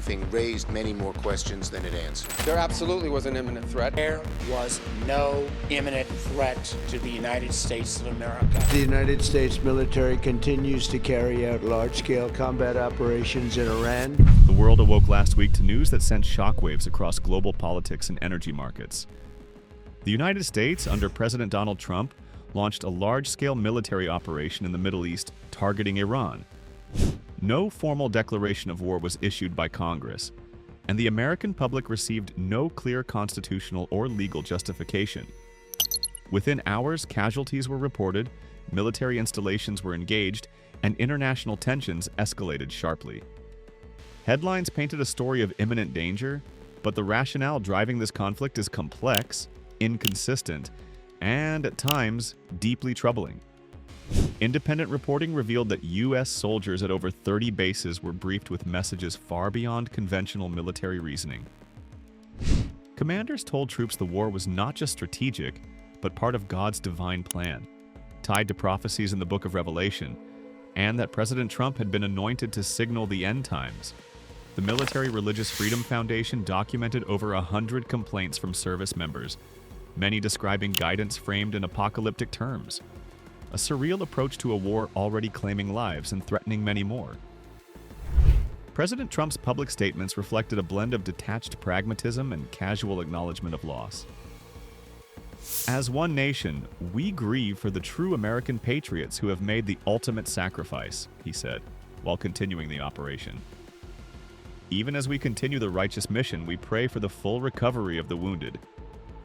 briefing raised many more questions than it answered. There absolutely was an imminent threat. There was no imminent threat to the United States of America. The United States military continues to carry out large-scale combat operations in Iran. The world awoke last week to news that sent shockwaves across global politics and energy markets. The United States, under President Donald Trump, launched a large-scale military operation in the Middle East targeting Iran. No formal declaration of war was issued by Congress, and the American public received no clear constitutional or legal justification. Within hours, casualties were reported, military installations were engaged, and international tensions escalated sharply. Headlines painted a story of imminent danger, but the rationale driving this conflict is complex, inconsistent, and at times deeply troubling. Independent reporting revealed that U.S. soldiers at over 30 bases were briefed with messages far beyond conventional military reasoning. Commanders told troops the war was not just strategic, but part of God's divine plan, tied to prophecies in the book of Revelation, and that President Trump had been anointed to signal the end times. The Military Religious Freedom Foundation documented over 100 complaints from service members, many describing guidance framed in apocalyptic terms. A surreal approach to a war already claiming lives and threatening many more. President Trump's public statements reflected a blend of detached pragmatism and casual acknowledgement of loss. As one nation, we grieve for the true American patriots who have made the ultimate sacrifice, he said, while continuing the operation. Even as we continue the righteous mission, we pray for the full recovery of the wounded.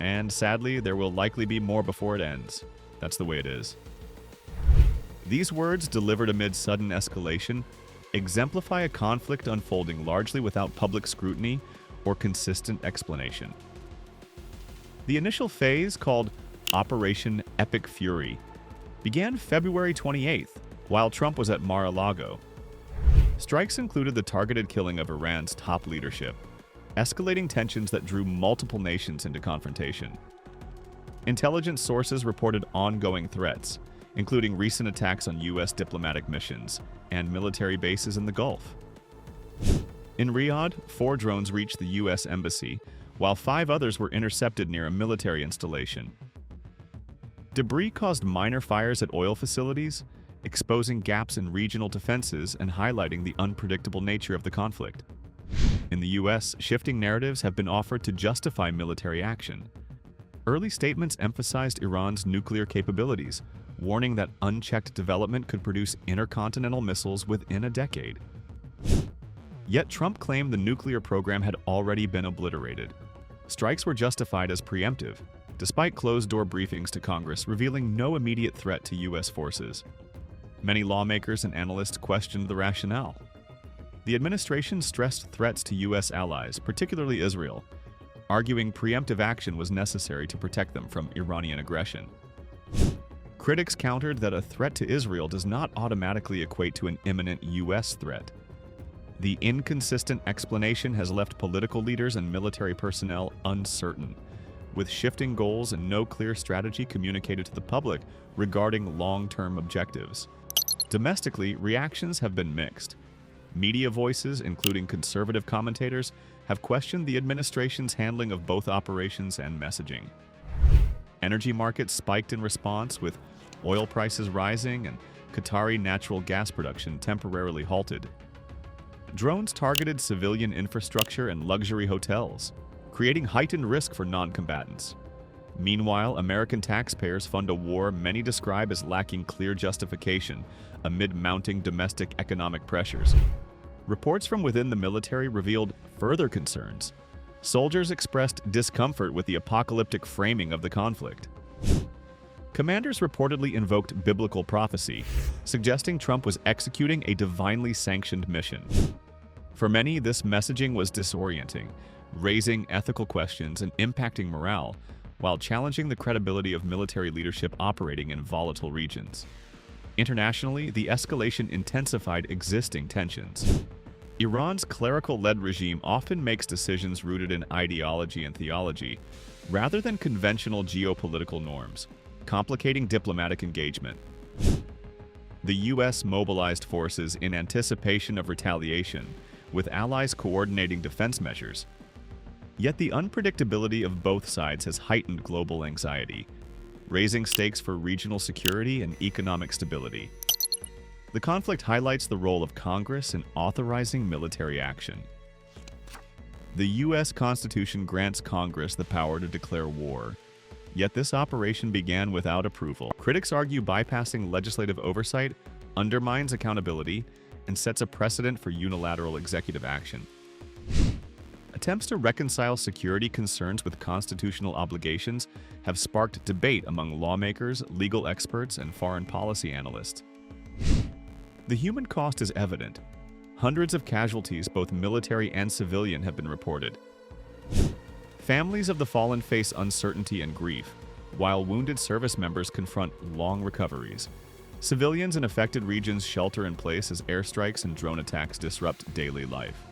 And sadly, there will likely be more before it ends. That's the way it is. These words, delivered amid sudden escalation, exemplify a conflict unfolding largely without public scrutiny or consistent explanation. The initial phase, called Operation Epic Fury, began February 28th, while Trump was at Mar-a-Lago. Strikes included the targeted killing of Iran's top leadership, escalating tensions that drew multiple nations into confrontation. Intelligence sources reported ongoing threats, including recent attacks on U.S. diplomatic missions and military bases in the Gulf. In Riyadh, 4 drones reached the U.S. Embassy, while 5 others were intercepted near a military installation. Debris caused minor fires at oil facilities, exposing gaps in regional defenses and highlighting the unpredictable nature of the conflict. In the U.S., shifting narratives have been offered to justify military action. Early statements emphasized Iran's nuclear capabilities, warning that unchecked development could produce intercontinental missiles within a decade. Yet Trump claimed the nuclear program had already been obliterated. Strikes were justified as preemptive, despite closed-door briefings to Congress revealing no immediate threat to U.S. forces. Many lawmakers and analysts questioned the rationale. The administration stressed threats to U.S. allies, particularly Israel, arguing preemptive action was necessary to protect them from Iranian aggression. Critics countered that a threat to Israel does not automatically equate to an imminent U.S. threat. The inconsistent explanation has left political leaders and military personnel uncertain, with shifting goals and no clear strategy communicated to the public regarding long-term objectives. Domestically, reactions have been mixed. Media voices, including conservative commentators, have questioned the administration's handling of both operations and messaging. Energy markets spiked in response, with oil prices rising and Qatari natural gas production temporarily halted. Drones targeted civilian infrastructure and luxury hotels, creating heightened risk for non-combatants. Meanwhile, American taxpayers fund a war many describe as lacking clear justification amid mounting domestic economic pressures. Reports from within the military revealed further concerns. Soldiers expressed discomfort with the apocalyptic framing of the conflict. Commanders reportedly invoked biblical prophecy, suggesting Trump was executing a divinely sanctioned mission. For many, this messaging was disorienting, raising ethical questions and impacting morale, while challenging the credibility of military leadership operating in volatile regions. Internationally, the escalation intensified existing tensions. Iran's clerical-led regime often makes decisions rooted in ideology and theology, rather than conventional geopolitical norms, complicating diplomatic engagement. The U.S. mobilized forces in anticipation of retaliation, with allies coordinating defense measures. Yet the unpredictability of both sides has heightened global anxiety, raising stakes for regional security and economic stability. The conflict highlights the role of Congress in authorizing military action. The U.S. Constitution grants Congress the power to declare war, yet this operation began without approval. Critics argue bypassing legislative oversight undermines accountability and sets a precedent for unilateral executive action. Attempts to reconcile security concerns with constitutional obligations have sparked debate among lawmakers, legal experts, and foreign policy analysts. The human cost is evident. Hundreds of casualties, both military and civilian, have been reported. Families of the fallen face uncertainty and grief, while wounded service members confront long recoveries. Civilians in affected regions shelter in place as airstrikes and drone attacks disrupt daily life.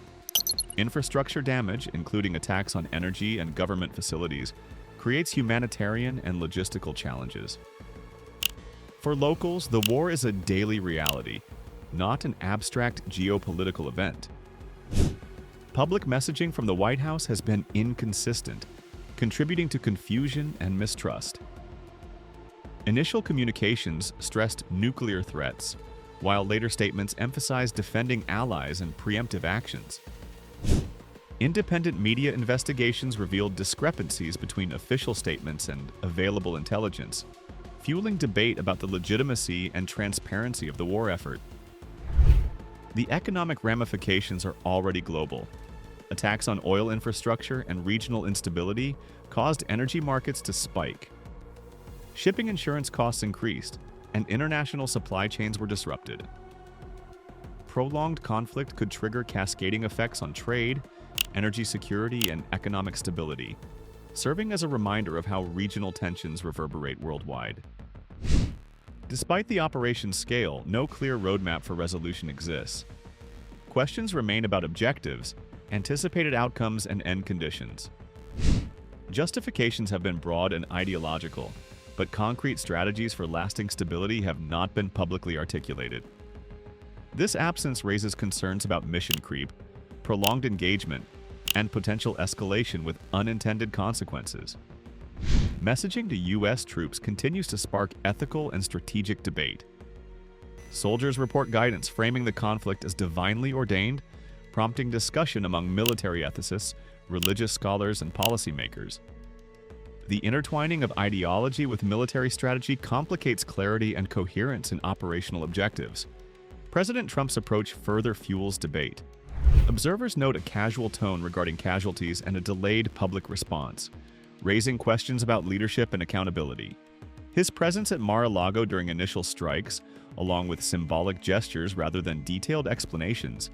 Infrastructure damage, including attacks on energy and government facilities, creates humanitarian and logistical challenges. For locals, the war is a daily reality, not an abstract geopolitical event. Public messaging from the White House has been inconsistent, contributing to confusion and mistrust. Initial communications stressed nuclear threats, while later statements emphasized defending allies and preemptive actions. Independent media investigations revealed discrepancies between official statements and available intelligence, fueling debate about the legitimacy and transparency of the war effort. The economic ramifications are already global. Attacks on oil infrastructure and regional instability caused energy markets to spike. Shipping insurance costs increased, and international supply chains were disrupted. Prolonged conflict could trigger cascading effects on trade, energy security, and economic stability, serving as a reminder of how regional tensions reverberate worldwide. Despite the operation's scale, no clear roadmap for resolution exists. Questions remain about objectives, anticipated outcomes, and end conditions. Justifications have been broad and ideological, but concrete strategies for lasting stability have not been publicly articulated. This absence raises concerns about mission creep, prolonged engagement, and potential escalation with unintended consequences. Messaging to U.S. troops continues to spark ethical and strategic debate. Soldiers report guidance framing the conflict as divinely ordained, prompting discussion among military ethicists, religious scholars, and policymakers. The intertwining of ideology with military strategy complicates clarity and coherence in operational objectives. President Trump's approach further fuels debate. Observers note a casual tone regarding casualties and a delayed public response, raising questions about leadership and accountability. His presence at Mar-a-Lago during initial strikes, along with symbolic gestures rather than detailed explanations,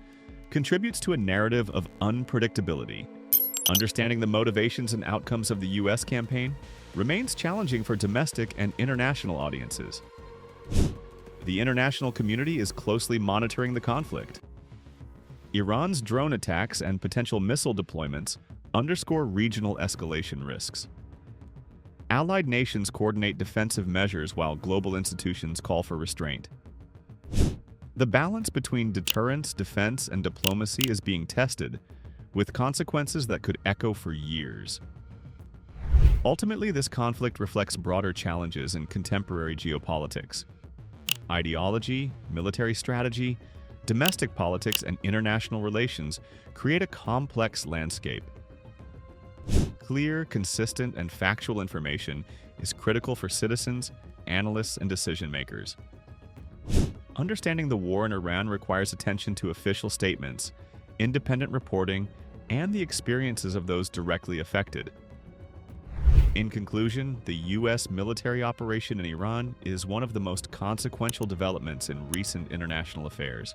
contributes to a narrative of unpredictability. Understanding the motivations and outcomes of the U.S. campaign remains challenging for domestic and international audiences. The international community is closely monitoring the conflict. Iran's drone attacks and potential missile deployments underscore regional escalation risks. Allied nations coordinate defensive measures while global institutions call for restraint. The balance between deterrence, defense, and diplomacy is being tested, with consequences that could echo for years. Ultimately, this conflict reflects broader challenges in contemporary geopolitics. Ideology, military strategy, domestic politics, and international relations create a complex landscape. Clear, consistent, and factual information is critical for citizens, analysts, and decision-makers. Understanding the war in Iran requires attention to official statements, independent reporting, and the experiences of those directly affected. In conclusion, the U.S. military operation in Iran is one of the most consequential developments in recent international affairs.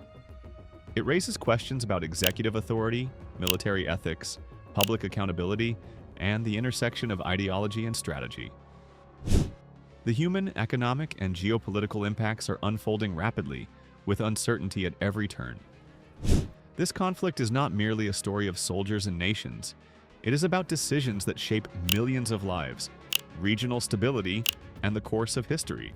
It raises questions about executive authority, military ethics, public accountability, and the intersection of ideology and strategy. The human, economic, and geopolitical impacts are unfolding rapidly, with uncertainty at every turn. This conflict is not merely a story of soldiers and nations. It is about decisions that shape millions of lives, regional stability, and the course of history.